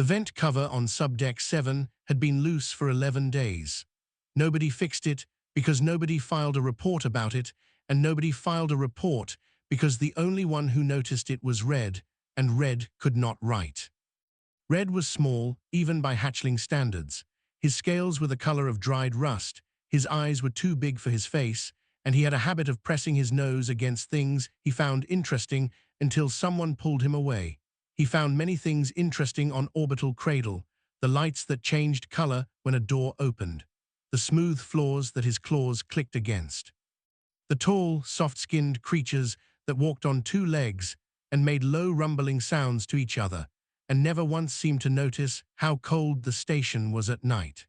The vent cover on subdeck 7 had been loose for 11 days. Nobody fixed it because nobody filed a report about it, and nobody filed a report because the only one who noticed it was Red, and Red could not write. Red was small, even by hatchling standards. His scales were the color of dried rust, his eyes were too big for his face, and he had a habit of pressing his nose against things he found interesting until someone pulled him away. He found many things interesting on Orbital Cradle, the lights that changed color when a door opened, the smooth floors that his claws clicked against, the tall, soft-skinned creatures that walked on two legs and made low rumbling sounds to each other, and never once seemed to notice how cold the station was at night.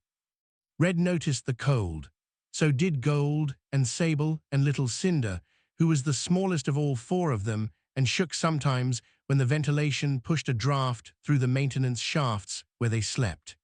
Red noticed the cold. So did Gold and Sable and little Cinder, who was the smallest of all four of them and shook sometimes when the ventilation pushed a draft through the maintenance shafts where they slept.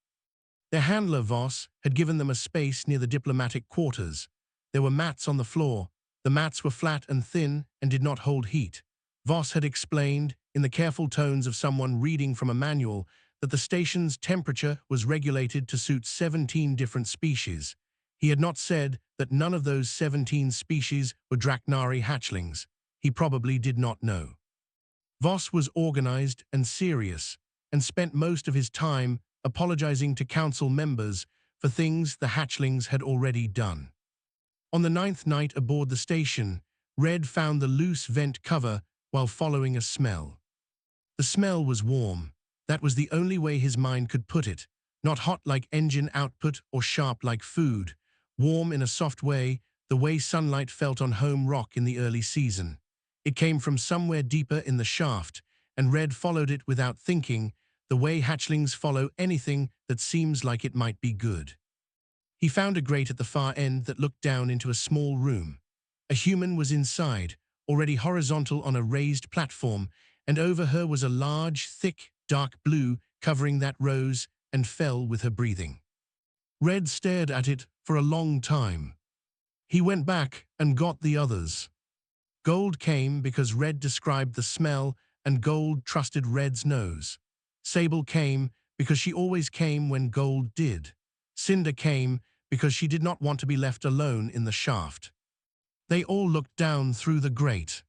Their handler, Voss, had given them a space near the diplomatic quarters. There were mats on the floor. The mats were flat and thin and did not hold heat. Voss had explained, in the careful tones of someone reading from a manual, that the station's temperature was regulated to suit 17 different species. He had not said that none of those 17 species were Draknari hatchlings. He probably did not know. Voss was organized and serious, and spent most of his time apologizing to council members for things the hatchlings had already done. On the 9th night aboard the station, Red found the loose vent cover while following a smell. The smell was warm. That was the only way his mind could put it. Not hot like engine output or sharp like food. Warm in a soft way, the way sunlight felt on home rock in the early season. It came from somewhere deeper in the shaft, and Red followed it without thinking, the way hatchlings follow anything that seems like it might be good. He found a grate at the far end that looked down into a small room. A human was inside, already horizontal on a raised platform, and over her was a large, thick, dark blue covering that rose and fell with her breathing. Red stared at it for a long time. He went back and got the others. Gold came because Red described the smell and Gold trusted Red's nose. Sable came because she always came when Gold did. Cinder came because she did not want to be left alone in the shaft. They all looked down through the grate.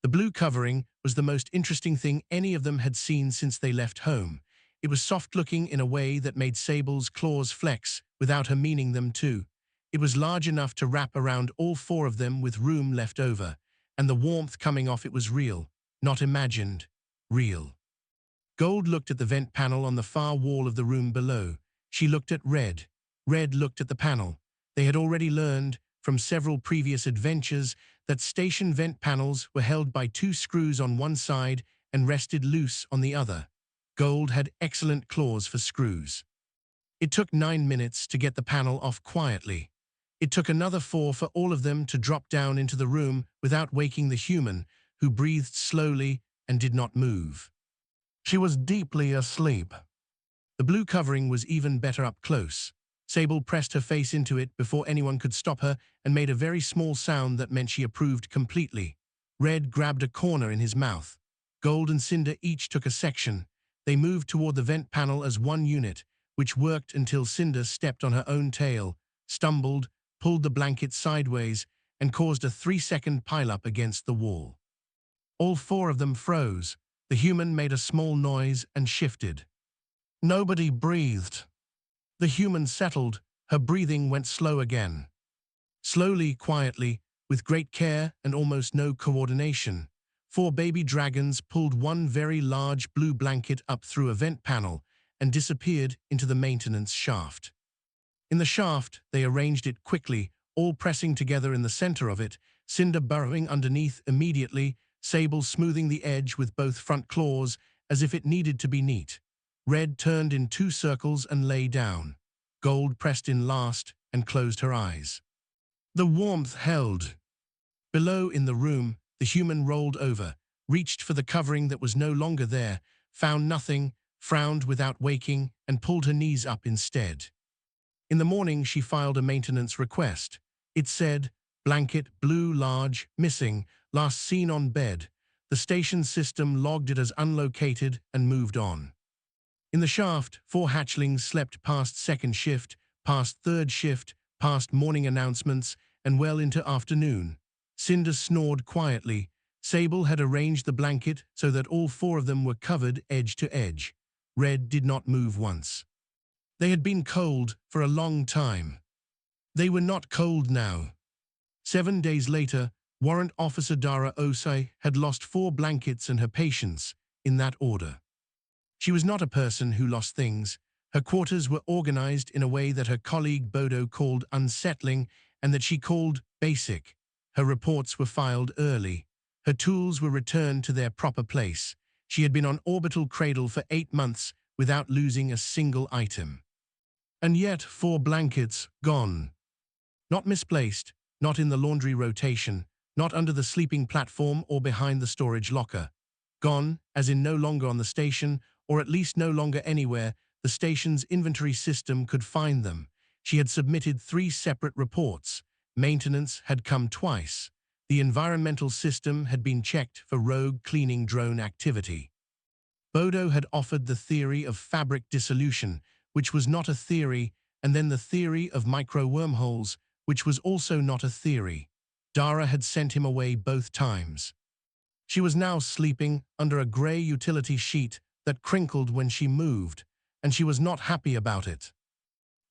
The blue covering was the most interesting thing any of them had seen since they left home. It was soft-looking in a way that made Sable's claws flex without her meaning them to. It was large enough to wrap around all four of them with room left over, and the warmth coming off it was real, not imagined, real. Gold looked at the vent panel on the far wall of the room below. She looked at Red. Red looked at the panel. They had already learned, from several previous adventures, that station vent panels were held by two screws on one side and rested loose on the other. Gold had excellent claws for screws. It took 9 minutes to get the panel off quietly. It took another 4 for all of them to drop down into the room without waking the human, who breathed slowly and did not move. She was deeply asleep. The blue covering was even better up close. Sable pressed her face into it before anyone could stop her and made a very small sound that meant she approved completely. Red grabbed a corner in his mouth. Gold and Cinder each took a section. They moved toward the vent panel as one unit, which worked until Cinder stepped on her own tail, stumbled, pulled the blanket sideways, and caused a 3-second pileup against the wall. All 4 of them froze. The human made a small noise and shifted. Nobody breathed. The human settled. Her breathing went slow again. Slowly, quietly, with great care and almost no coordination, 4 baby dragons pulled one very large blue blanket up through a vent panel and disappeared into the maintenance shaft. In the shaft, they arranged it quickly, all pressing together in the center of it, Cinder burrowing underneath immediately, Sable smoothing the edge with both front claws as if it needed to be neat. Red turned in 2 circles and lay down. Gold pressed in last and closed her eyes. The warmth held. Below in the room, the human rolled over, reached for the covering that was no longer there, found nothing, frowned without waking, and pulled her knees up instead. In the morning, she filed a maintenance request. It said, blanket, blue, large, missing, last seen on bed. The station system logged it as unlocated and moved on. In the shaft, 4 hatchlings slept past second shift, past third shift, past morning announcements, and well into afternoon. Cinder snored quietly. Sable had arranged the blanket so that all 4 of them were covered edge to edge. Red did not move once. They had been cold for a long time. They were not cold now. 7 days later, Warrant Officer Dara Osai had lost 4 blankets and her patients, in that order. She was not a person who lost things. Her quarters were organized in a way that her colleague Bodo called unsettling and that she called basic. Her reports were filed early. Her tools were returned to their proper place. She had been on orbital cradle for 8 months without losing a single item. And yet 4 blankets gone. Not misplaced, not in the laundry rotation, not under the sleeping platform or behind the storage locker. Gone, as in no longer on the station, or at least no longer anywhere the station's inventory system could find them. She had submitted 3 separate reports. Maintenance had come twice. The environmental system had been checked for rogue cleaning drone activity. Bodo had offered the theory of fabric dissolution, which was not a theory, and then the theory of micro-wormholes, which was also not a theory. Dara had sent him away both times. She was now sleeping under a grey utility sheet that crinkled when she moved, and she was not happy about it.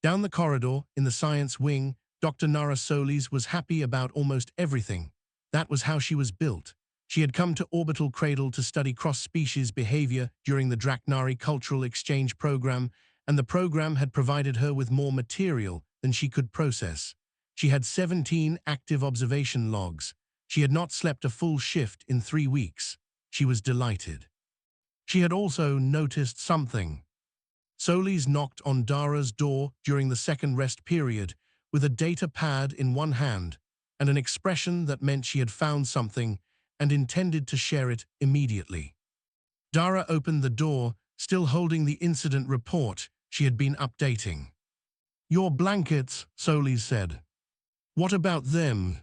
Down the corridor, in the science wing, Dr. Nara Solis was happy about almost everything. That was how she was built. She had come to Orbital Cradle to study cross-species behavior during the Draknari Cultural Exchange Program, and the program had provided her with more material than she could process. She had 17 active observation logs. She had not slept a full shift in 3 weeks. She was delighted. She had also noticed something. Solis knocked on Dara's door during the second rest period with a data pad in one hand and an expression that meant she had found something and intended to share it immediately. Dara opened the door, still holding the incident report she had been updating. "Your blankets," Solis said. "What about them?"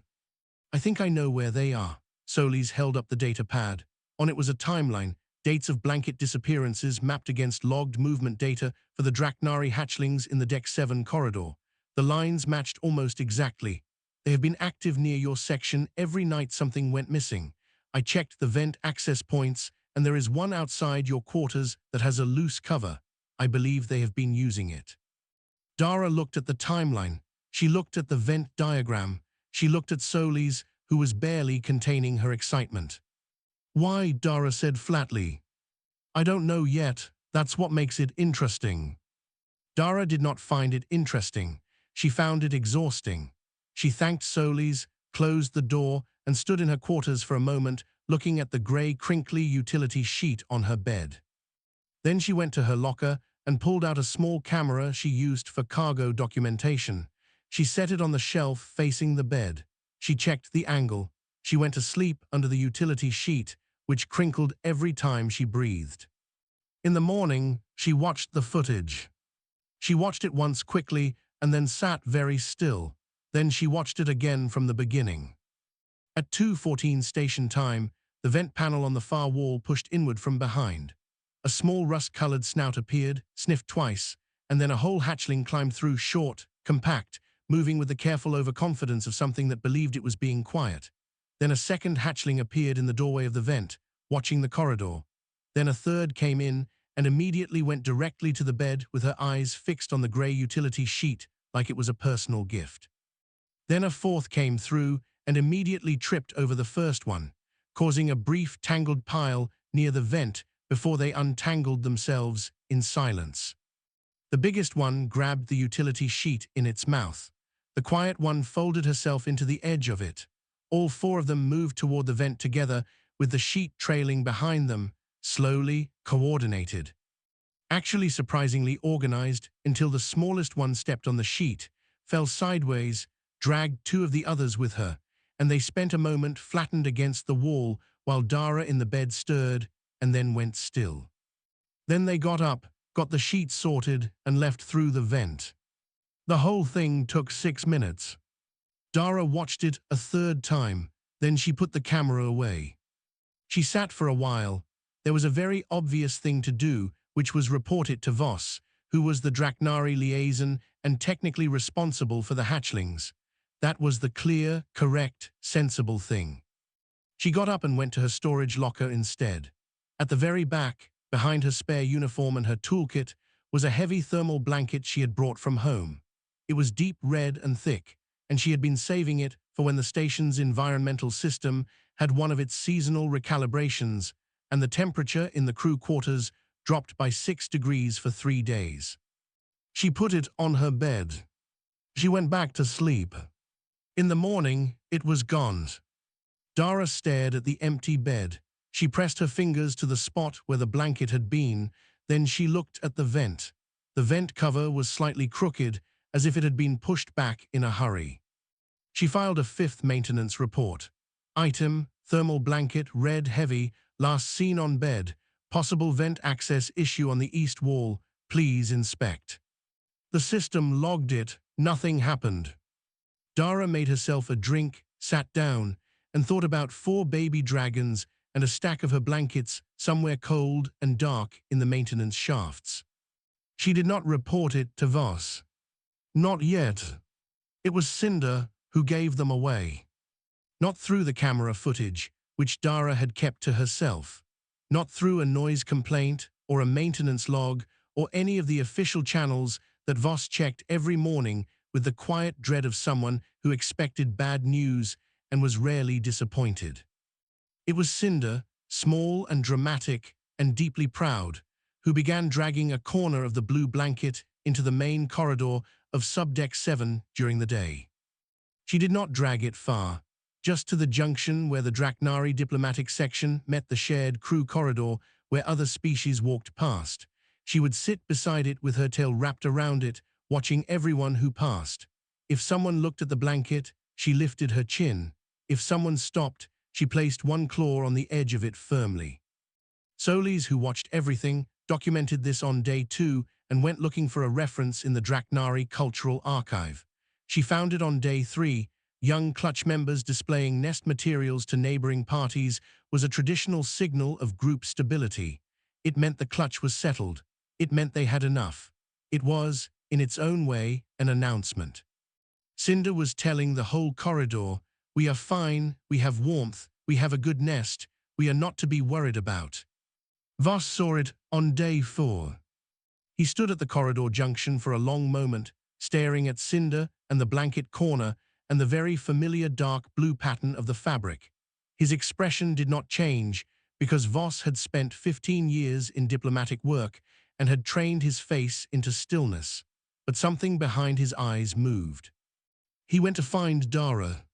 "I think I know where they are." Solis held up the data pad. On it was a timeline, dates of blanket disappearances mapped against logged movement data for the Draknari hatchlings in the Deck 7 corridor. The lines matched almost exactly. "They have been active near your section every night something went missing. I checked the vent access points, and there is one outside your quarters that has a loose cover. I believe they have been using it." Dara looked at the timeline. She looked at the vent diagram. She looked at Solis, who was barely containing her excitement. "Why?" Dara said flatly. "I don't know yet. That's what makes it interesting." Dara did not find it interesting. She found it exhausting. She thanked Solis, closed the door, and stood in her quarters for a moment, looking at the grey, crinkly utility sheet on her bed. Then she went to her locker and pulled out a small camera she used for cargo documentation. She set it on the shelf facing the bed. She checked the angle. She went to sleep under the utility sheet, which crinkled every time she breathed. In the morning, she watched the footage. She watched it once quickly and then sat very still. Then she watched it again from the beginning. At 2:14 station time, the vent panel on the far wall pushed inward from behind. A small rust-colored snout appeared, sniffed twice, and then a whole hatchling climbed through, short, compact, moving with the careful overconfidence of something that believed it was being quiet. Then a second hatchling appeared in the doorway of the vent, watching the corridor. Then a third came in and immediately went directly to the bed with her eyes fixed on the grey utility sheet like it was a personal gift. Then a fourth came through and immediately tripped over the first one, causing a brief tangled pile near the vent before they untangled themselves in silence. The biggest one grabbed the utility sheet in its mouth. The quiet one folded herself into the edge of it. All 4 of them moved toward the vent together, with the sheet trailing behind them, slowly, coordinated. Actually surprisingly organized until the smallest one stepped on the sheet, fell sideways, dragged 2 of the others with her, and they spent a moment flattened against the wall while Dara in the bed stirred and then went still. Then they got up, got the sheet sorted, and left through the vent. The whole thing took 6 minutes. Dara watched it a third time, then she put the camera away. She sat for a while. There was a very obvious thing to do which was reported to Voss, who was the Draknari liaison and technically responsible for the hatchlings. That was the clear, correct, sensible thing. She got up and went to her storage locker instead. At the very back, behind her spare uniform and her toolkit, was a heavy thermal blanket she had brought from home. It was deep red and thick, and she had been saving it for when the station's environmental system had one of its seasonal recalibrations, and the temperature in the crew quarters dropped by 6 degrees for 3 days. She put it on her bed. She went back to sleep. In the morning, it was gone. Dara stared at the empty bed. She pressed her fingers to the spot where the blanket had been, then she looked at the vent. The vent cover was slightly crooked, as if it had been pushed back in a hurry. She filed a 5th maintenance report. Item, thermal blanket, red heavy, last seen on bed, possible vent access issue on the east wall, please inspect. The system logged it, nothing happened. Dara made herself a drink, sat down, and thought about 4 baby dragons and a stack of her blankets somewhere cold and dark in the maintenance shafts. She did not report it to Voss. Not yet. It was Cinder who gave them away. Not through the camera footage, which Dara had kept to herself. Not through a noise complaint or a maintenance log or any of the official channels that Voss checked every morning with the quiet dread of someone who expected bad news and was rarely disappointed. It was Cinder, small and dramatic and deeply proud, who began dragging a corner of the blue blanket into the main corridor of Subdeck 7 during the day. She did not drag it far, just to the junction where the Draknari diplomatic section met the shared crew corridor where other species walked past. She would sit beside it with her tail wrapped around it, watching everyone who passed. If someone looked at the blanket, she lifted her chin. If someone stopped, she placed one claw on the edge of it firmly. Solis, who watched everything, documented this on day 2 and went looking for a reference in the Draknari Cultural Archive. She found it on day 3. Young clutch members displaying nest materials to neighboring parties was a traditional signal of group stability. It meant the clutch was settled. It meant they had enough. It was, in its own way, an announcement. Cinder was telling the whole corridor, "We are fine, we have warmth, we have a good nest, we are not to be worried about." Voss saw it on day 4. He stood at the corridor junction for a long moment, staring at Cinder and the blanket corner and the very familiar dark blue pattern of the fabric. His expression did not change because Voss had spent 15 years in diplomatic work and had trained his face into stillness, but something behind his eyes moved. He went to find Dara.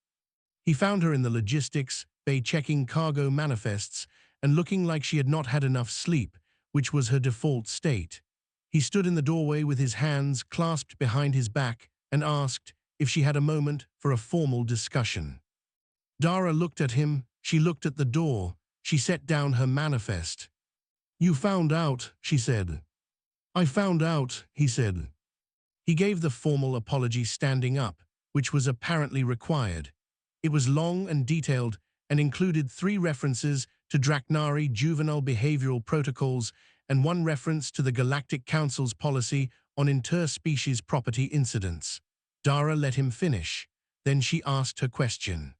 He found her in the logistics bay checking cargo manifests and looking like she had not had enough sleep, which was her default state. He stood in the doorway with his hands clasped behind his back and asked if she had a moment for a formal discussion. Dara looked at him, she looked at the door, she set down her manifest. "You found out," she said. "I found out," he said. He gave the formal apology standing up, which was apparently required. It was long and detailed and included 3 references to Draknari juvenile behavioral protocols and 1 reference to the Galactic Council's policy on interspecies property incidents. Dara let him finish. Then she asked her question.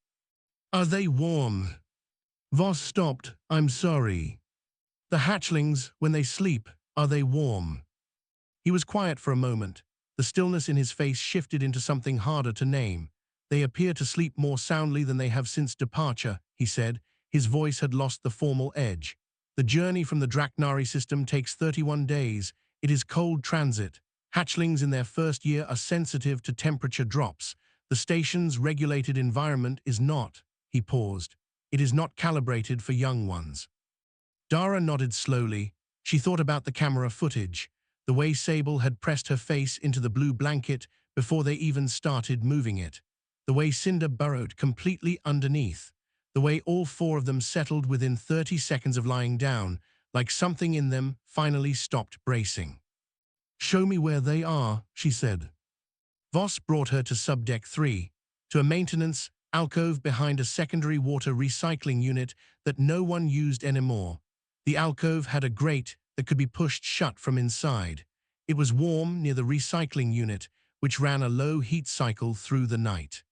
"Are they warm?" Voss stopped. "I'm sorry. The hatchlings, when they sleep, are they warm?" He was quiet for a moment. The stillness in his face shifted into something harder to name. "They appear to sleep more soundly than they have since departure," he said. His voice had lost the formal edge. "The journey from the Draknari system takes 31 days. It is cold transit. Hatchlings in their first year are sensitive to temperature drops. The station's regulated environment is not." He paused. "It is not calibrated for young ones." Dara nodded slowly. She thought about the camera footage, the way Sable had pressed her face into the blue blanket before they even started moving it, the way Cinder burrowed completely underneath, the way all 4 of them settled within 30 seconds of lying down, like something in them finally stopped bracing. "Show me where they are," she said. Voss brought her to Subdeck 3, to a maintenance alcove behind a secondary water recycling unit that no one used anymore. The alcove had a grate that could be pushed shut from inside. It was warm near the recycling unit, which ran a low heat cycle through the night.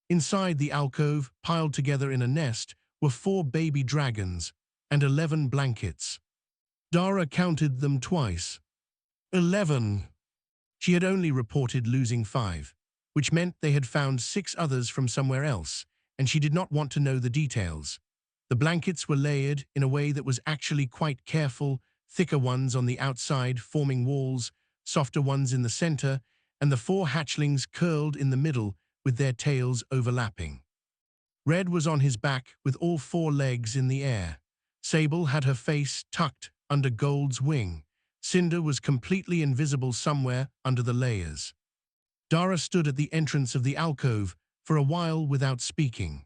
Inside the alcove, piled together in a nest, were 4 baby dragons and 11 blankets. Dara counted them twice. 11. She had only reported losing 5, which meant they had found 6 others from somewhere else, and she did not want to know the details. The blankets were layered in a way that was actually quite careful, thicker ones on the outside forming walls, softer ones in the center, and the 4 hatchlings curled in the middle with their tails overlapping. Red was on his back with all 4 legs in the air. Sable had her face tucked under Gold's wing. Cinder was completely invisible somewhere under the layers. Dara stood at the entrance of the alcove for a while without speaking.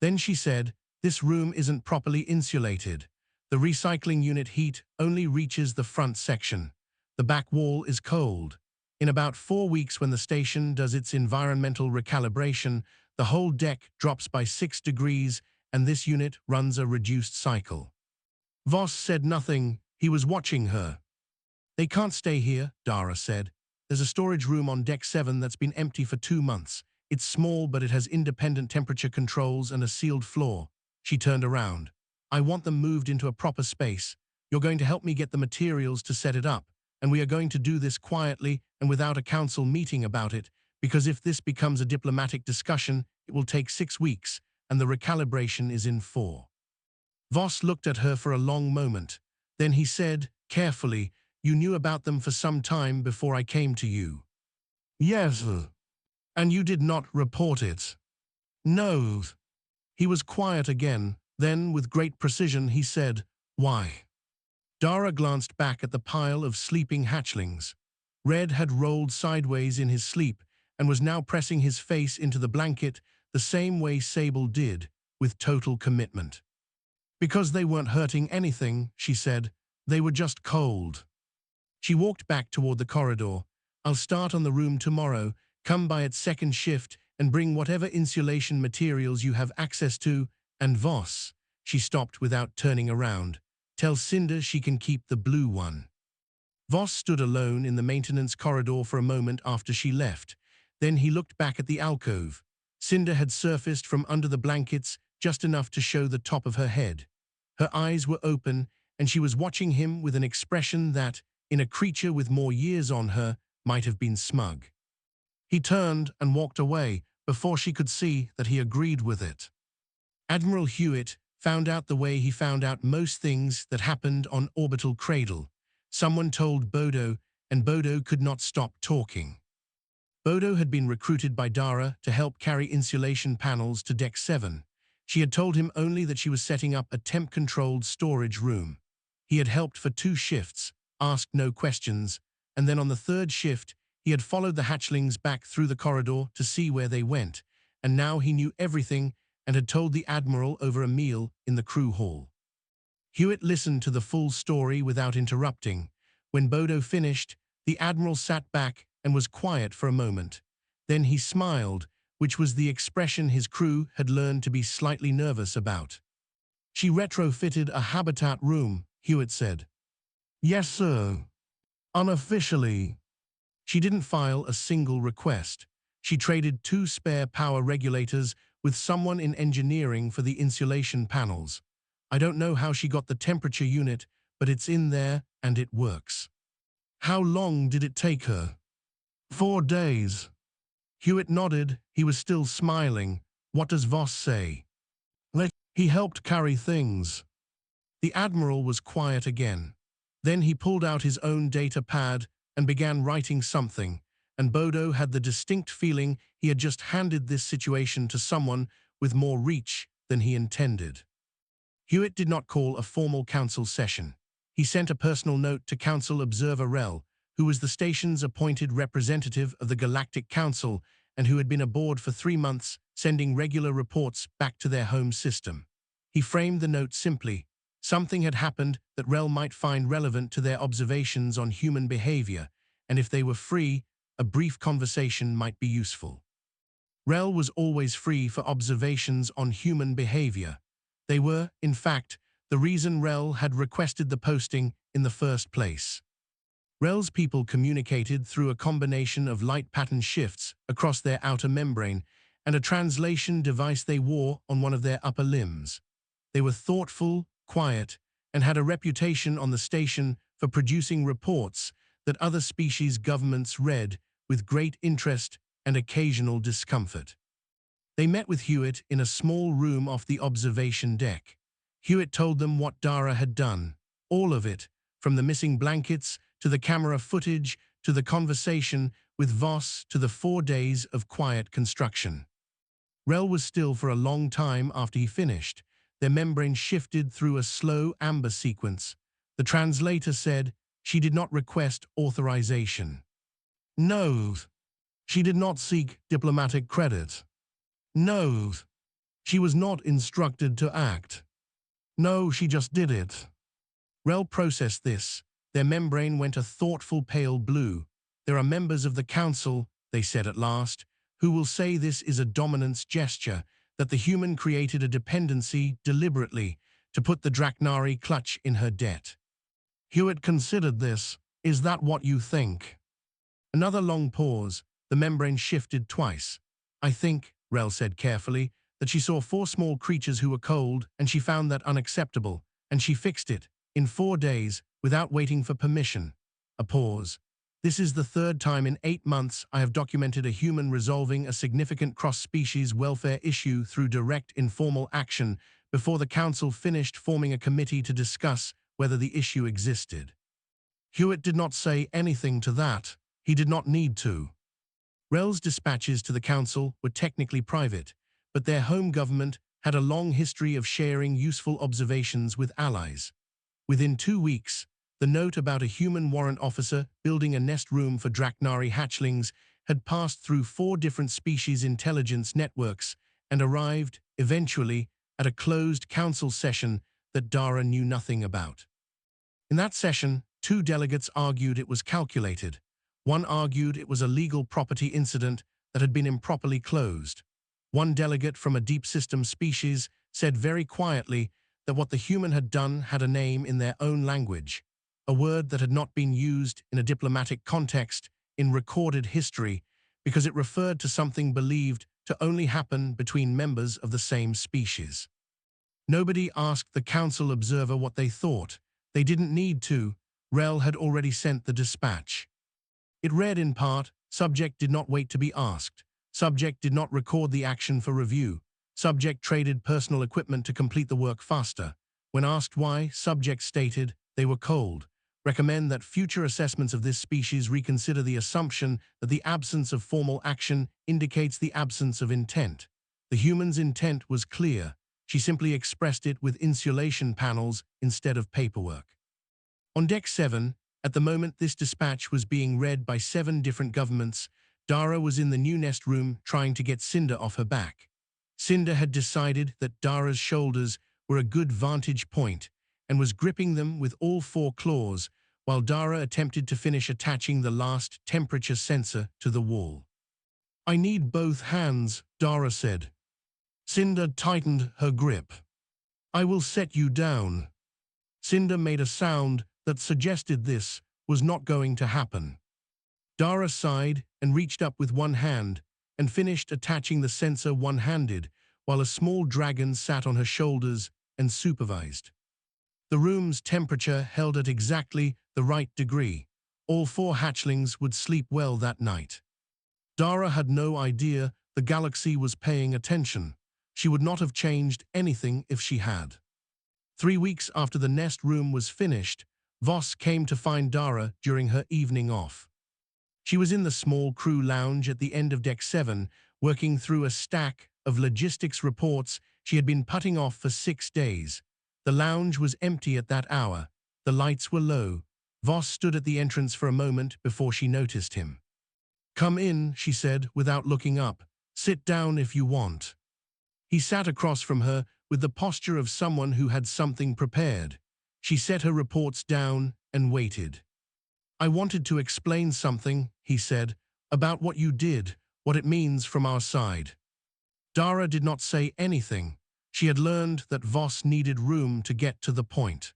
Then she said, "This room isn't properly insulated. The recycling unit heat only reaches the front section. The back wall is cold. In about 4 weeks, when the station does its environmental recalibration, the whole deck drops by 6 degrees and this unit runs a reduced cycle." Voss said nothing. He was watching her. "They can't stay here," Dara said. "There's a storage room on deck 7 that's been empty for 2 months. It's small, but it has independent temperature controls and a sealed floor." She turned around. "I want them moved into a proper space. You're going to help me get the materials to set it up, and we are going to do this quietly and without a council meeting about it, because if this becomes a diplomatic discussion, it will take 6 weeks, and the recalibration is in 4. Voss looked at her for a long moment. Then he said, carefully, "You knew about them for some time before I came to you." "Yes." "And you did not report it?" "No." He was quiet again. Then, with great precision, he said, "Why?" Dara glanced back at the pile of sleeping hatchlings. Red had rolled sideways in his sleep and was now pressing his face into the blanket the same way Sable did, with total commitment. "Because they weren't hurting anything," she said. "They were just cold." She walked back toward the corridor. "I'll start on the room tomorrow. Come by at second shift and bring whatever insulation materials you have access to, and Voss," she stopped without turning around, "tell Cinder she can keep the blue one." Voss stood alone in the maintenance corridor for a moment after she left. Then he looked back at the alcove. Cinder had surfaced from under the blankets just enough to show the top of her head. Her eyes were open, and she was watching him with an expression that, in a creature with more years on her, might have been smug. He turned and walked away before she could see that he agreed with it. Admiral Hewitt found out the way he found out most things that happened on Orbital Cradle. Someone told Bodo, and Bodo could not stop talking. Bodo had been recruited by Dara to help carry insulation panels to Deck 7. She had told him only that she was setting up a temp-controlled storage room. He had helped for 2 shifts, asked no questions, and then on the 3rd shift, he had followed the hatchlings back through the corridor to see where they went, and now he knew everything and had told the Admiral over a meal in the crew hall. Hewitt listened to the full story without interrupting. When Bodo finished, the Admiral sat back and was quiet for a moment. Then he smiled, which was the expression his crew had learned to be slightly nervous about. "She retrofitted a habitat room," Hewitt said. "Yes, sir. Unofficially." She didn't file a single request. She traded 2 spare power regulators with someone in engineering for the insulation panels. "I don't know how she got the temperature unit, but it's in there and it works." "How long did it take her?" 4 days. Hewitt nodded. He was still smiling. "What does Voss say?" "He helped carry things." The Admiral was quiet again. Then he pulled out his own data pad and began writing something, and Bodo had the distinct feeling he had just handed this situation to someone with more reach than he intended. Hewitt did not call a formal council session. He sent a personal note to Council Observer Rel, who was the station's appointed representative of the Galactic Council and who had been aboard for 3 months, sending regular reports back to their home system. He framed the note simply. Something had happened that Rel might find relevant to their observations on human behavior, and if they were free, a brief conversation might be useful. Rel was always free for observations on human behavior. They were, in fact, the reason Rel had requested the posting in the first place. Rel's people communicated through a combination of light pattern shifts across their outer membrane and a translation device they wore on one of their upper limbs. They were thoughtful, quiet, and had a reputation on the station for producing reports that other species' governments read with great interest and occasional discomfort. They met with Hewitt in a small room off the observation deck. Hewitt told them what Dara had done, all of it, from the missing blankets to the camera footage to the conversation with Voss to the 4 days of quiet construction. Rel was still for a long time after he finished. Their membrane shifted through a slow amber sequence. The translator said she did not request authorization. No, she did not seek diplomatic credit. No, she was not instructed to act. No, she just did it. Rel processed this. Their membrane went a thoughtful pale blue. There are members of the council, they said at last, who will say this is a dominance gesture, that the human created a dependency deliberately to put the Draknari clutch in her debt. Hewitt considered this. Is that what you think? Another long pause. The membrane shifted twice. I think, Rel said carefully, that she saw 4 small creatures who were cold, and she found that unacceptable, and she fixed it, in 4 days, without waiting for permission. A pause. This is the 3rd time in 8 months I have documented a human resolving a significant cross-species welfare issue through direct informal action before the council finished forming a committee to discuss whether the issue existed. Hewitt did not say anything to that. He did not need to. Rel's dispatches to the council were technically private, but their home government had a long history of sharing useful observations with allies. Within 2 weeks, the note about a human warrant officer building a nest room for Draknari hatchlings had passed through 4 different species intelligence networks and arrived, eventually, at a closed council session that Dara knew nothing about. In that session, 2 delegates argued it was calculated. One argued it was a legal property incident that had been improperly closed. One delegate from a deep system species said very quietly that what the human had done had a name in their own language, a word that had not been used in a diplomatic context in recorded history because it referred to something believed to only happen between members of the same species. Nobody asked the council observer what they thought. They didn't need to. Rel had already sent the dispatch. It read in part, subject did not wait to be asked. Subject did not record the action for review. Subject traded personal equipment to complete the work faster. When asked why, subject stated they were cold. Recommend that future assessments of this species reconsider the assumption that the absence of formal action indicates the absence of intent. The human's intent was clear. She simply expressed it with insulation panels instead of paperwork. On Deck 7, at the moment this dispatch was being read by 7 different governments, Dara was in the new nest room trying to get Cinder off her back. Cinder had decided that Dara's shoulders were a good vantage point and was gripping them with all 4 claws while Dara attempted to finish attaching the last temperature sensor to the wall. I need both hands, Dara said. Cinder tightened her grip. I will set you down. Cinder made a sound that suggested this was not going to happen. Dara sighed and reached up with one hand and finished attaching the sensor one-handed while a small dragon sat on her shoulders and supervised. The room's temperature held at exactly the right degree. All 4 hatchlings would sleep well that night. Dara had no idea the galaxy was paying attention. She would not have changed anything if she had. 3 weeks after the nest room was finished, Voss came to find Dara during her evening off. She was in the small crew lounge at the end of Deck 7, working through a stack of logistics reports she had been putting off for 6 days. The lounge was empty at that hour. The lights were low. Voss stood at the entrance for a moment before she noticed him. Come in, she said, without looking up. Sit down if you want. He sat across from her with the posture of someone who had something prepared. She set her reports down and waited. I wanted to explain something, he said, about what you did, what it means from our side. Dara did not say anything. She had learned that Voss needed room to get to the point.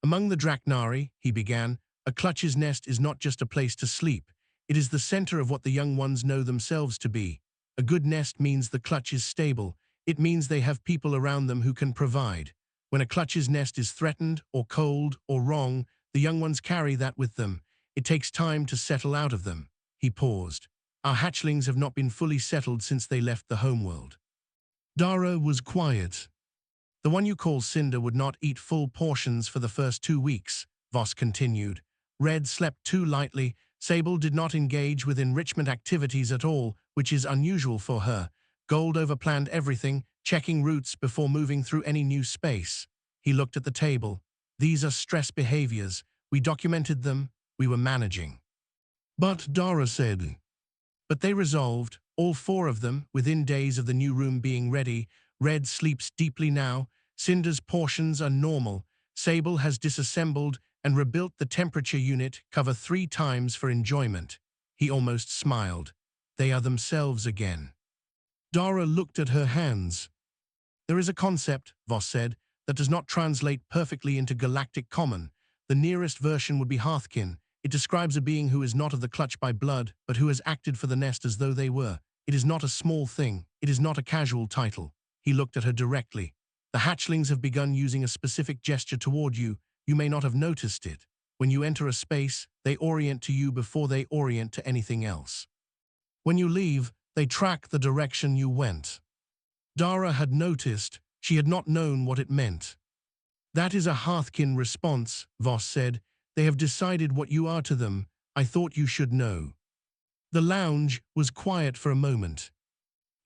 Among the Draknari, he began, a clutch's nest is not just a place to sleep. It is the center of what the young ones know themselves to be. A good nest means the clutch is stable. It means they have people around them who can provide. When a clutch's nest is threatened or cold or wrong, the young ones carry that with them. It takes time to settle out of them. He paused. Our hatchlings have not been fully settled since they left the homeworld. Dara was quiet. The one you call Cinder would not eat full portions for the first 2 weeks, Voss continued. Red slept too lightly. Sable did not engage with enrichment activities at all, which is unusual for her. Gold overplanned everything, checking routes before moving through any new space. He looked at the table. These are stress behaviors. We documented them. We were managing. But Dara said. But they resolved, all 4 of them, within days of the new room being ready. Red sleeps deeply now. Cinder's portions are normal. Sable has disassembled and rebuilt the temperature unit cover 3 times for enjoyment. He almost smiled. They are themselves again. Dara looked at her hands. There is a concept, Voss said, that does not translate perfectly into Galactic common. The nearest version would be Hearthkin. It describes a being who is not of the clutch by blood, but who has acted for the nest as though they were. It is not a small thing. It is not a casual title. He looked at her directly. The hatchlings have begun using a specific gesture toward you. You may not have noticed it. When you enter a space, they orient to you before they orient to anything else. When you leave, they track the direction you went. Dara had noticed. She had not known what it meant. That is a Hearthkin response, Voss said. They have decided what you are to them. I thought you should know. The lounge was quiet for a moment.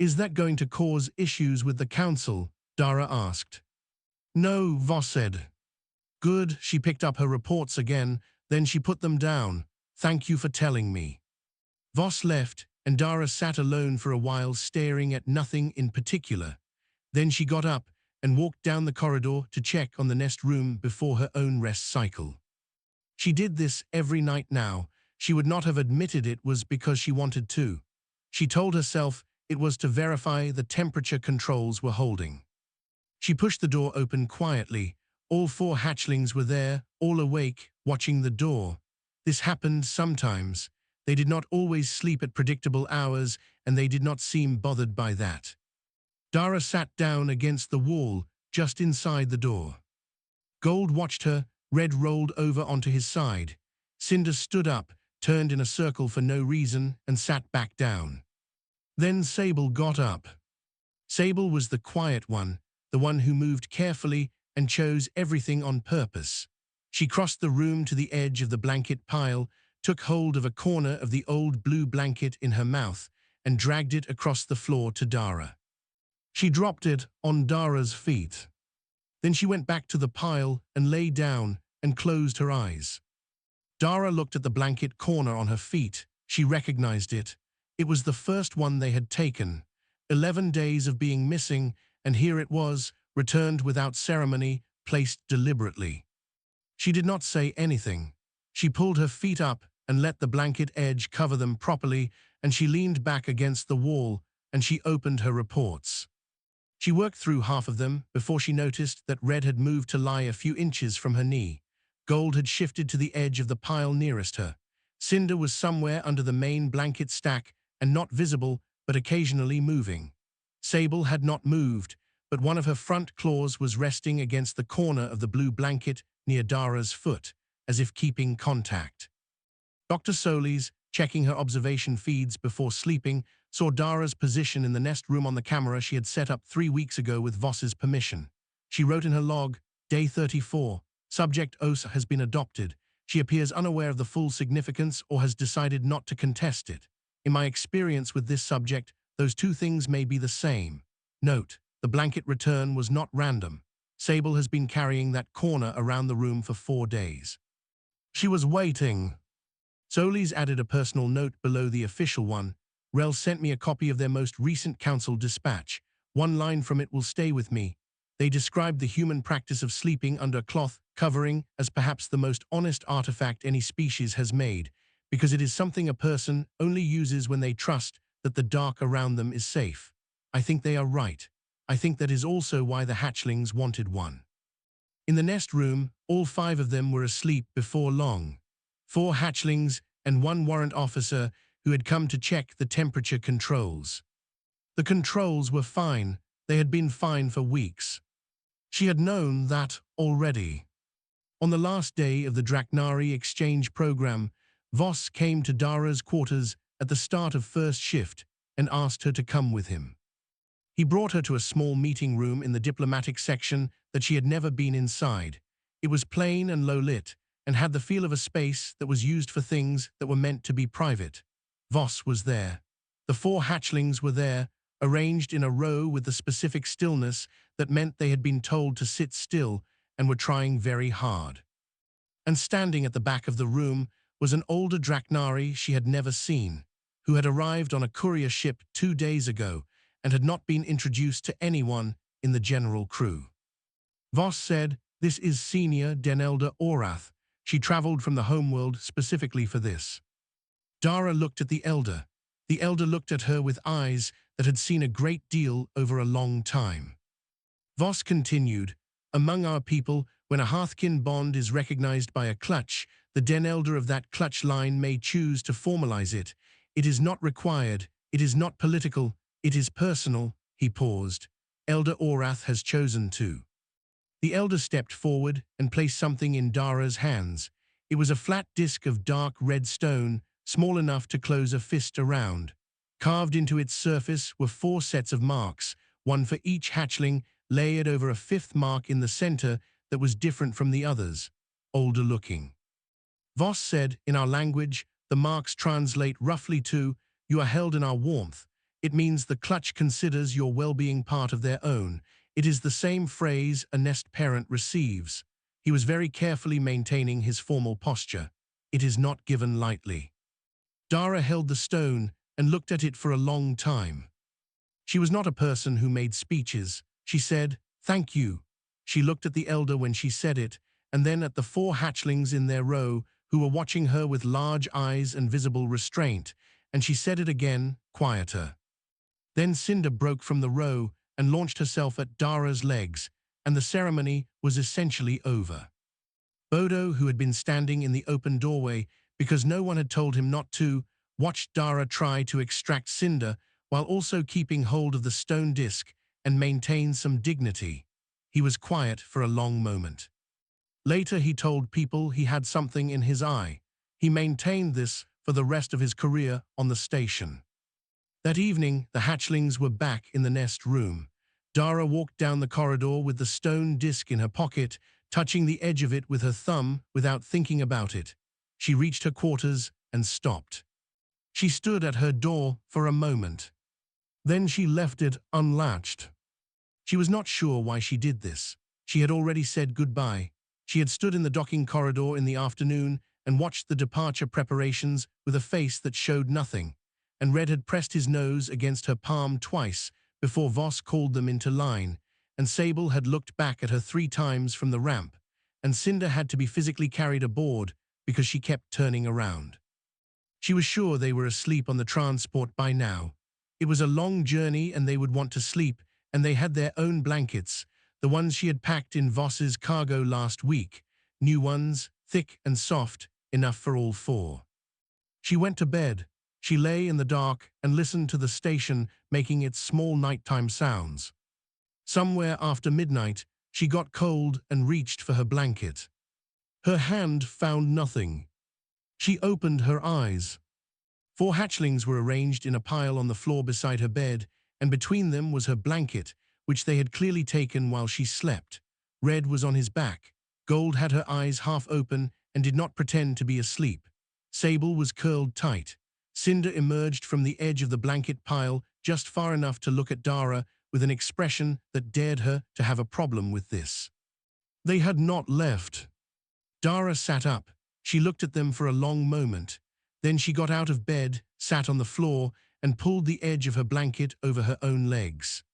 Is that going to cause issues with the council? Dara asked. No, Voss said. Good, she picked up her reports again, then she put them down. Thank you for telling me. Voss left, and Dara sat alone for a while staring at nothing in particular. Then she got up and walked down the corridor to check on the nest room before her own rest cycle. She did this every night now. She would not have admitted it was because she wanted to. She told herself it was to verify the temperature controls were holding. She pushed the door open quietly. All 4 hatchlings were there, all awake, watching the door. This happened sometimes. They did not always sleep at predictable hours, and they did not seem bothered by that. Dara sat down against the wall, just inside the door. Gold watched her. Red rolled over onto his side. Cinder stood up, turned in a circle for no reason, and sat back down. Then Sable got up. Sable was the quiet one, the one who moved carefully and chose everything on purpose. She crossed the room to the edge of the blanket pile, took hold of a corner of the old blue blanket in her mouth, and dragged it across the floor to Dara. She dropped it on Dara's feet. Then she went back to the pile and lay down and closed her eyes. Dara looked at the blanket corner on her feet. She recognized it. It was the first one they had taken. 11 days of being missing, and here it was, returned without ceremony, placed deliberately. She did not say anything. She pulled her feet up and let the blanket edge cover them properly, and she leaned back against the wall, and she opened her reports. She worked through half of them before she noticed that Red had moved to lie a few inches from her knee. Gold had shifted to the edge of the pile nearest her. Cinder was somewhere under the main blanket stack and not visible, but occasionally moving. Sable had not moved, but one of her front claws was resting against the corner of the blue blanket near Dara's foot, as if keeping contact. Dr. Solis, checking her observation feeds before sleeping, saw Dara's position in the nest room on the camera she had set up 3 weeks ago with Voss's permission. She wrote in her log, Day 34, Subject Osa has been adopted. She appears unaware of the full significance or has decided not to contest it. In my experience with this subject, those 2 things may be the same. Note, the blanket return was not random. Sable has been carrying that corner around the room for 4 days. She was waiting. Solis added a personal note below the official one. Rel sent me a copy of their most recent council dispatch. One line from it will stay with me. They described the human practice of sleeping under cloth covering as perhaps the most honest artifact any species has made, because it is something a person only uses when they trust that the dark around them is safe. I think they are right. I think that is also why the hatchlings wanted one. In the nest room, all 5 of them were asleep before long. 4 hatchlings and 1 warrant officer who had come to check the temperature controls. The controls were fine. They had been fine for weeks. She had known that already. On the last day of the Draknari exchange program, Voss came to Dara's quarters at the start of first shift and asked her to come with him. He brought her to a small meeting room in the diplomatic section that she had never been inside. It was plain and low-lit, and had the feel of a space that was used for things that were meant to be private. Voss was there. The 4 hatchlings were there, arranged in a row with the specific stillness that meant they had been told to sit still and were trying very hard. And standing at the back of the room was an older Draknari she had never seen, who had arrived on a courier ship 2 days ago and had not been introduced to anyone in the general crew. Voss said, "This is Senior Denelda Orath. She traveled from the homeworld specifically for this." Dara looked at the elder. The elder looked at her with eyes that had seen a great deal over a long time. Voss continued, "Among our people, when a Hearthkin bond is recognized by a clutch, the Denelder of that clutch line may choose to formalize it. It is not required, it is not political, it is personal." He paused. "Elder Orath has chosen to." The elder stepped forward and placed something in Dara's hands. It was a flat disc of dark red stone, small enough to close a fist around. Carved into its surface were 4 sets of marks, one for each hatchling, layered over a 5th mark in the center that was different from the others, older looking. Voss said, "In our language, the marks translate roughly to, 'You are held in our warmth.' It means the clutch considers your well-being part of their own. It is the same phrase a nest parent receives." He was very carefully maintaining his formal posture. "It is not given lightly." Dara held the stone and looked at it for a long time. She was not a person who made speeches. She said, "Thank you." She looked at the elder when she said it, and then at the 4 hatchlings in their row who were watching her with large eyes and visible restraint, and she said it again, quieter. Then Cinder broke from the row and launched herself at Dara's legs, and the ceremony was essentially over. Bodo, who had been standing in the open doorway because no one had told him not to, watched Dara try to extract Cinder while also keeping hold of the stone disc and maintain some dignity. He was quiet for a long moment. Later he told people he had something in his eye. He maintained this for the rest of his career on the station. That evening, the hatchlings were back in the nest room. Dara walked down the corridor with the stone disc in her pocket, touching the edge of it with her thumb without thinking about it. She reached her quarters and stopped. She stood at her door for a moment. Then she left it unlatched. She was not sure why she did this. She had already said goodbye. She had stood in the docking corridor in the afternoon and watched the departure preparations with a face that showed nothing, and Red had pressed his nose against her palm twice before Voss called them into line, and Sable had looked back at her 3 times from the ramp, and Cinder had to be physically carried aboard because she kept turning around. She was sure they were asleep on the transport by now. It was a long journey and they would want to sleep, and they had their own blankets, the ones she had packed in Voss's cargo last week, new ones, thick and soft, enough for all 4. She went to bed. She lay in the dark and listened to the station making its small nighttime sounds. Somewhere after midnight, she got cold and reached for her blanket. Her hand found nothing. She opened her eyes. 4 hatchlings were arranged in a pile on the floor beside her bed, and between them was her blanket, which they had clearly taken while she slept. Red was on his back. Gold had her eyes half open and did not pretend to be asleep. Sable was curled tight. Cinder emerged from the edge of the blanket pile just far enough to look at Dara with an expression that dared her to have a problem with this. They had not left. Dara sat up. She looked at them for a long moment. Then she got out of bed, sat on the floor, and pulled the edge of her blanket over her own legs.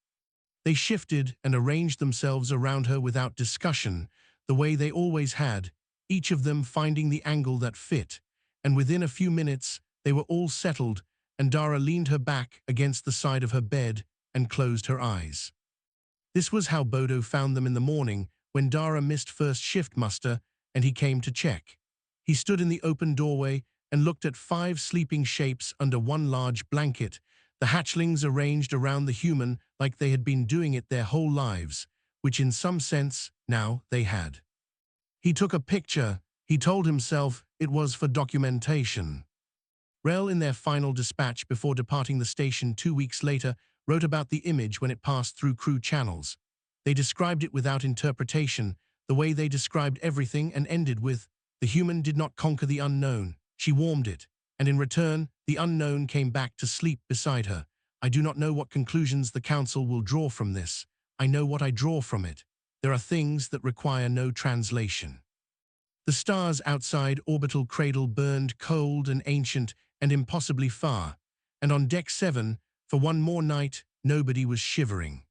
They shifted and arranged themselves around her without discussion, the way they always had, each of them finding the angle that fit, and within a few minutes they were all settled, and Dara leaned her back against the side of her bed and closed her eyes. This was how Bodo found them in the morning when Dara missed first shift muster and he came to check. He stood in the open doorway and looked at 5 sleeping shapes under one large blanket, the hatchlings arranged around the human like they had been doing it their whole lives, which in some sense now they had. He took a picture. He told himself it was for documentation. Rel, in their final dispatch before departing the station 2 weeks later, wrote about the image when it passed through crew channels. They described it without interpretation, the way they described everything, and ended with, "The human did not conquer the unknown. She warmed it, and in return, the unknown came back to sleep beside her. I do not know what conclusions the Council will draw from this. I know what I draw from it. There are things that require no translation." The stars outside Orbital Cradle burned cold and ancient and impossibly far, and on Deck 7, for one more night, nobody was shivering.